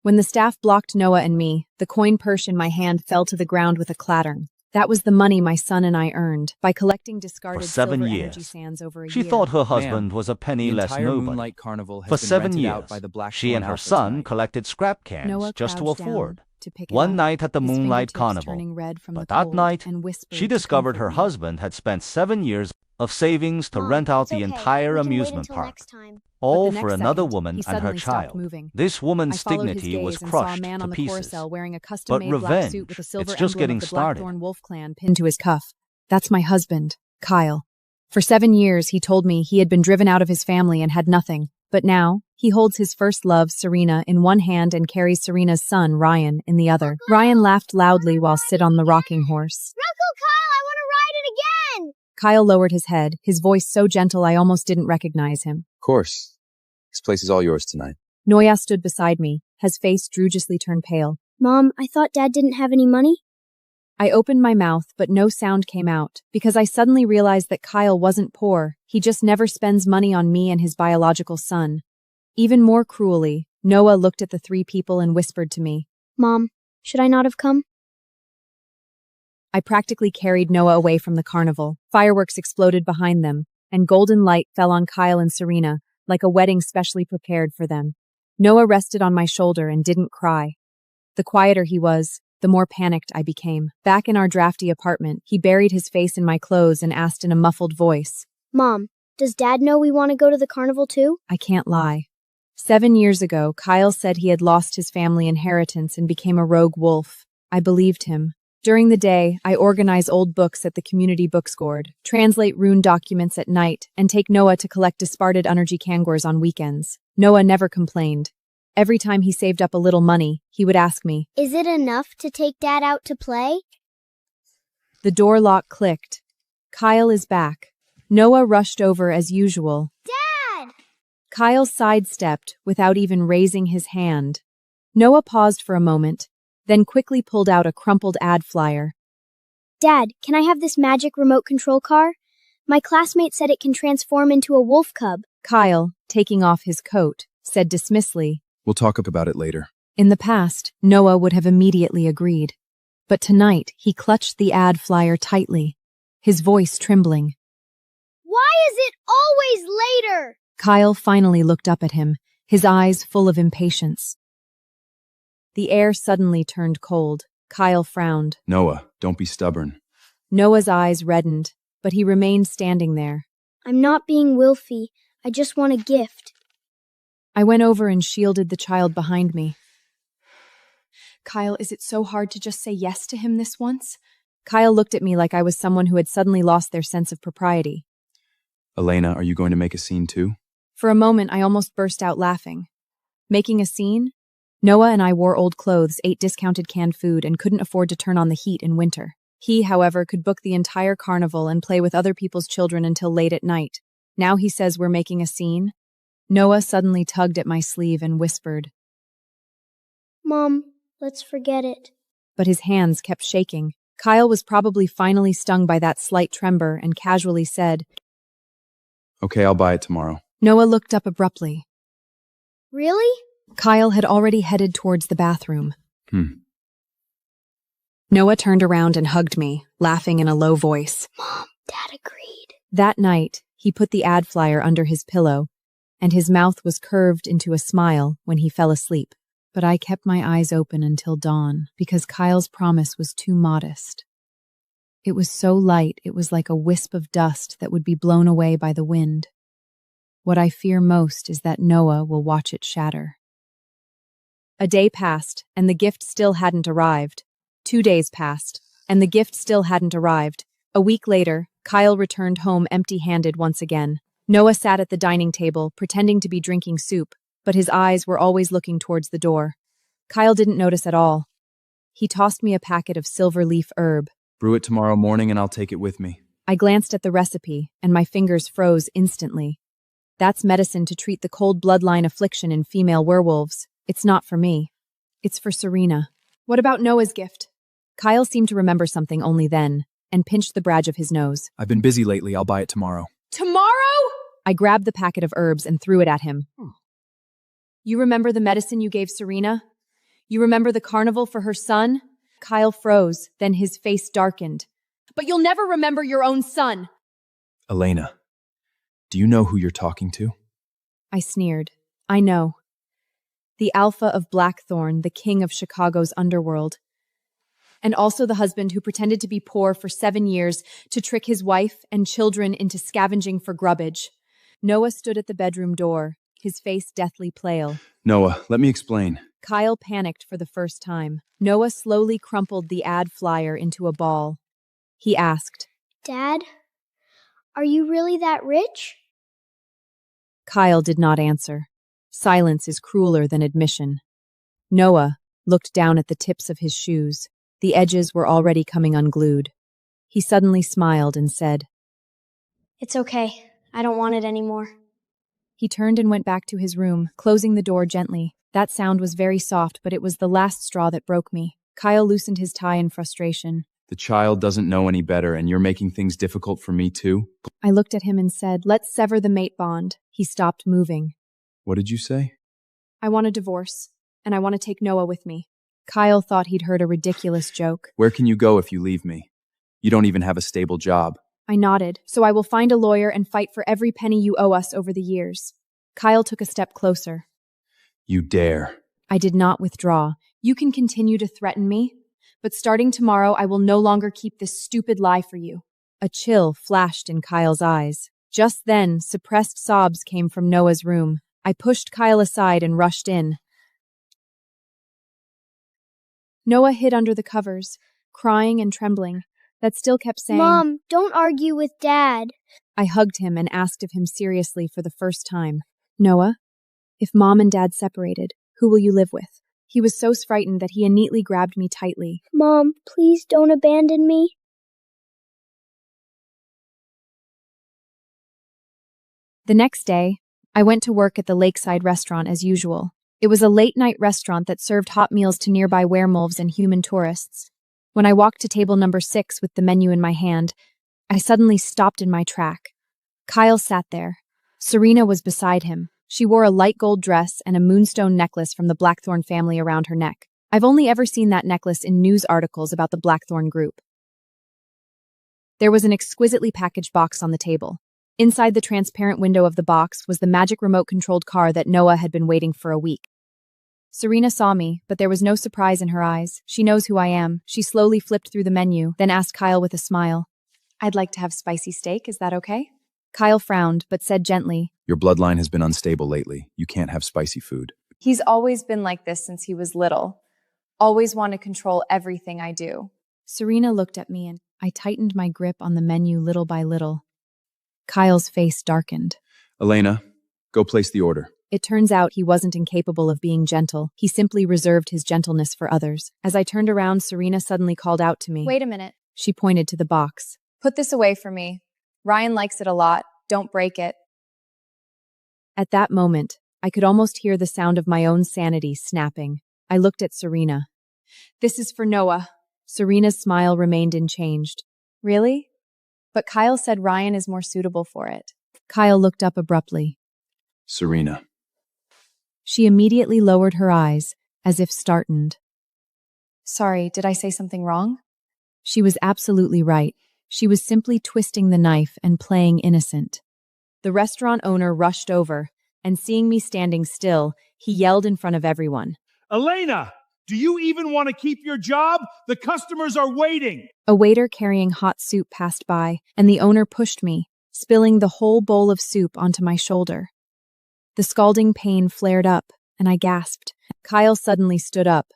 When the staff blocked Noah and me, the coin purse in my hand fell to the ground with a clatter. That was the money my son and I earned by collecting discarded For 7 silver years. energy sands over a She year. thought her husband was a penniless The entire nobody. Moonlight Carnival has For been 7 rented years, out by the Blackthorn she and her Alpha son tonight. collected scrap cans Noah just to crouched down afford. to pick it One up, night at the his Moonlight fingertips Carnival. turning red from But the that cold, night, and whispered she to discovered comfort her me. husband had spent 7 years of savings to Mom, rent out it's the okay. entire We can wait amusement until park. next time. All the for next another second, woman he and her suddenly stopped child. moving. This I woman's followed his dignity was gaze and saw a crushed man to on the pieces. carousel wearing a But custom-made black suit with a revenge, silver it's just emblem getting of the started. Blackthorn Wolf Clan pinned to his cuff. That's my husband, Kyle. For 7 years, he told me he had been driven out of his family and had nothing. But now, he holds his first love, Serena, in one hand and carries Serena's son, Ryan, in the other. Ryan laughed loudly while sit on the rocking horse. Uncle Kyle, I want to ride it again! Kyle lowered his head, his voice so gentle I almost didn't recognize him. Of course. This place is all yours tonight. Noya stood beside me, his face droogously turned pale. Mom, I thought Dad didn't have any money. I opened my mouth, but no sound came out, because I suddenly realized that Kyle wasn't poor, he just never spends money on me and his biological son. Even more cruelly, Noah looked at the 3 people and whispered to me. Mom, should I not have come? I practically carried Noah away from the carnival. Fireworks exploded behind them, and golden light fell on Kyle and Serena, like a wedding specially prepared for them. Noah rested on my shoulder and didn't cry. The quieter he was, the more panicked I became. Back in our drafty apartment, he buried his face in my clothes and asked in a muffled voice, Mom, does Dad know we want to go to the carnival too? I can't lie. 7 years ago, Kyle said he had lost his family inheritance and became a rogue wolf. I believed him. During the day, I organize old books at the community bookstore, translate rune documents at night, and take Noah to collect discarded energy kangors on weekends. Noah never complained. Every time he saved up a little money, he would ask me, Is it enough to take Dad out to play? The door lock clicked. Kyle is back. Noah rushed over as usual. Dad! Kyle sidestepped without even raising his hand. Noah paused for a moment, then quickly pulled out a crumpled ad flyer. Dad, can I have this magic remote control car? My classmate said it can transform into a wolf cub. Kyle, taking off his coat, said dismissively. We'll talk about it later. In the past, Noah would have immediately agreed. But tonight, he clutched the ad flyer tightly, his voice trembling. Why is it always later? Kyle finally looked up at him, his eyes full of impatience. The air suddenly turned cold. Kyle frowned. Noah, don't be stubborn. Noah's eyes reddened, but he remained standing there. I'm not being Wilfie. I just want a gift. I went over and shielded the child behind me. Kyle, is it so hard to just say yes to him this once? Kyle looked at me like I was someone who had suddenly lost their sense of propriety. Elena, are you going to make a scene too? For a moment, I almost burst out laughing. Making a scene? Noah and I wore old clothes, ate discounted canned food, and couldn't afford to turn on the heat in winter. He, however, could book the entire carnival and play with other people's children until late at night. Now he says we're making a scene? Noah suddenly tugged at my sleeve and whispered. Mom, let's forget it. But his hands kept shaking. Kyle was probably finally stung by that slight tremor and casually said, Okay, I'll buy it tomorrow. Noah looked up abruptly. Really? Kyle had already headed towards the bathroom. Noah turned around and hugged me, laughing in a low voice. Mom, Dad agreed. That night, he put the ad flyer under his pillow, and his mouth was curved into a smile when he fell asleep. But I kept my eyes open until dawn, because Kyle's promise was too modest. It was so light it was like a wisp of dust that would be blown away by the wind. What I fear most is that Noah will watch it shatter. A day passed, and the gift still hadn't arrived. 2 days passed, and the gift still hadn't arrived. A week later, Kyle returned home empty-handed once again. Noah sat at the dining table, pretending to be drinking soup, but his eyes were always looking towards the door. Kyle didn't notice at all. He tossed me a packet of silver leaf herb. Brew it tomorrow morning and I'll take it with me. I glanced at the recipe, and my fingers froze instantly. That's medicine to treat the cold bloodline affliction in female werewolves. It's not for me. It's for Serena. What about Noah's gift? Kyle seemed to remember something only then, and pinched the bridge of his nose. I've been busy lately. I'll buy it tomorrow. Tomorrow? I grabbed the packet of herbs and threw it at him. You remember the medicine you gave Serena? You remember the carnival for her son? Kyle froze, then his face darkened. But you'll never remember your own son. Elena, do you know who you're talking to? I sneered. I know. The alpha of Blackthorn, the king of Chicago's underworld. And also the husband who pretended to be poor for 7 years to trick his wife and children into scavenging for grubbage. Noah stood at the bedroom door, his face deathly pale. Noah, let me explain. Kyle panicked for the first time. Noah slowly crumpled the ad flyer into a ball. He asked, Dad, are you really that rich? Kyle did not answer. Silence is crueler than admission. Noah looked down at the tips of his shoes. The edges were already coming unglued. He suddenly smiled and said, It's okay. I don't want it anymore. He turned and went back to his room, closing the door gently. That sound was very soft, but it was the last straw that broke me. Kyle loosened his tie in frustration. The child doesn't know any better, and you're making things difficult for me too? I looked at him and said, Let's sever the mate bond. He stopped moving. What did you say? I want a divorce, and I want to take Noah with me. Kyle thought he'd heard a ridiculous joke. Where can you go if you leave me? You don't even have a stable job. I nodded. So I will find a lawyer and fight for every penny you owe us over the years. Kyle took a step closer. You dare. I did not withdraw. You can continue to threaten me, but starting tomorrow, I will no longer keep this stupid lie for you. A chill flashed in Kyle's eyes. Just then, suppressed sobs came from Noah's room. I pushed Kyle aside and rushed in. Noah hid under the covers, crying and trembling. That still kept saying, Mom, don't argue with Dad. I hugged him and asked of him seriously for the first time, Noah, if Mom and Dad separated, who will you live with? He was so frightened that he neatly grabbed me tightly. Mom, please don't abandon me. The next day, I went to work at the Lakeside restaurant as usual. It was a late-night restaurant that served hot meals to nearby werewolves and human tourists. When I walked to table number 6 with the menu in my hand, I suddenly stopped in my track. Kyle sat there. Serena was beside him. She wore a light gold dress and a moonstone necklace from the Blackthorn family around her neck. I've only ever seen that necklace in news articles about the Blackthorn group. There was an exquisitely packaged box on the table. Inside the transparent window of the box was the magic remote-controlled car that Noah had been waiting for a week. Serena saw me, but there was no surprise in her eyes. She knows who I am. She slowly flipped through the menu, then asked Kyle with a smile, I'd like to have spicy steak, is that okay? Kyle frowned, but said gently, Your bloodline has been unstable lately. You can't have spicy food. He's always been like this since he was little. Always want to control everything I do. Serena looked at me and I tightened my grip on the menu little by little. Kyle's face darkened. Elena, go place the order. It turns out he wasn't incapable of being gentle. He simply reserved his gentleness for others. As I turned around, Serena suddenly called out to me. Wait a minute. She pointed to the box. Put this away for me. Ryan likes it a lot. Don't break it. At that moment, I could almost hear the sound of my own sanity snapping. I looked at Serena. This is for Noah. Serena's smile remained unchanged. Really? But Kyle said Ryan is more suitable for it. Kyle looked up abruptly. Serena. She immediately lowered her eyes, as if startled. Sorry, did I say something wrong? She was absolutely right. She was simply twisting the knife and playing innocent. The restaurant owner rushed over, and seeing me standing still, he yelled in front of everyone. Elena, do you even want to keep your job? The customers are waiting. A waiter carrying hot soup passed by, and the owner pushed me, spilling the whole bowl of soup onto my shoulder. The scalding pain flared up, and I gasped. Kyle suddenly stood up.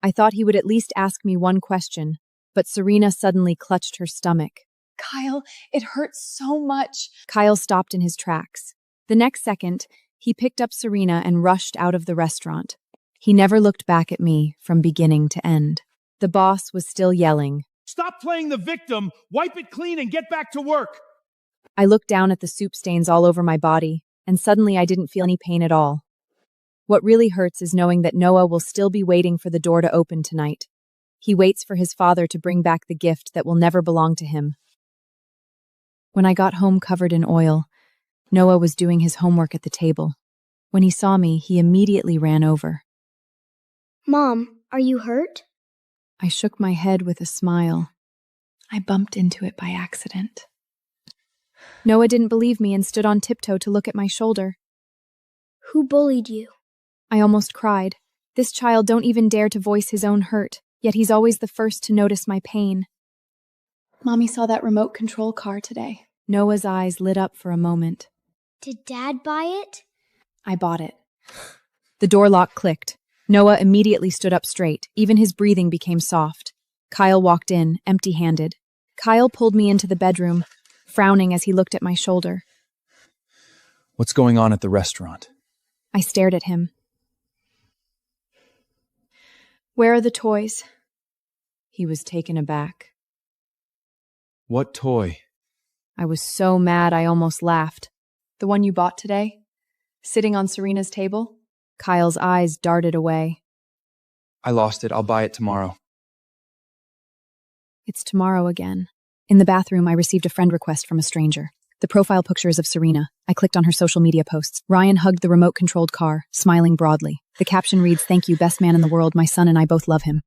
I thought he would at least ask me one question, but Serena suddenly clutched her stomach. Kyle, it hurts so much. Kyle stopped in his tracks. The next second, he picked up Serena and rushed out of the restaurant. He never looked back at me from beginning to end. The boss was still yelling. Stop playing the victim, wipe it clean, and get back to work. I looked down at the soup stains all over my body, and suddenly I didn't feel any pain at all. What really hurts is knowing that Noah will still be waiting for the door to open tonight. He waits for his father to bring back the gift that will never belong to him. When I got home covered in oil, Noah was doing his homework at the table. When he saw me, he immediately ran over. Mom, Are you hurt? I shook my head with a smile. I bumped into it by accident. Noah didn't believe me and stood on tiptoe to look at my shoulder. Who bullied you? I almost cried. This child don't even dare to voice his own hurt, yet he's always the first to notice my pain. Mommy saw that remote control car today. Noah's eyes lit up for a moment. Did Dad buy it? I bought it. The door lock clicked. Noah immediately stood up straight. Even his breathing became soft. Kyle walked in, empty-handed. Kyle pulled me into the bedroom, frowning as he looked at my shoulder. What's going on at the restaurant? I stared at him. Where are the toys? He was taken aback. What toy? I was so mad I almost laughed. The one you bought today? Sitting on Serena's table? Kyle's eyes darted away. I lost it. I'll buy it tomorrow. It's tomorrow again. In the bathroom, I received a friend request from a stranger. The profile picture is of Serena. I clicked on her social media posts. Ryan hugged the remote-controlled car, smiling broadly. The caption reads, "Thank you, best man in the world. My son and I both love him."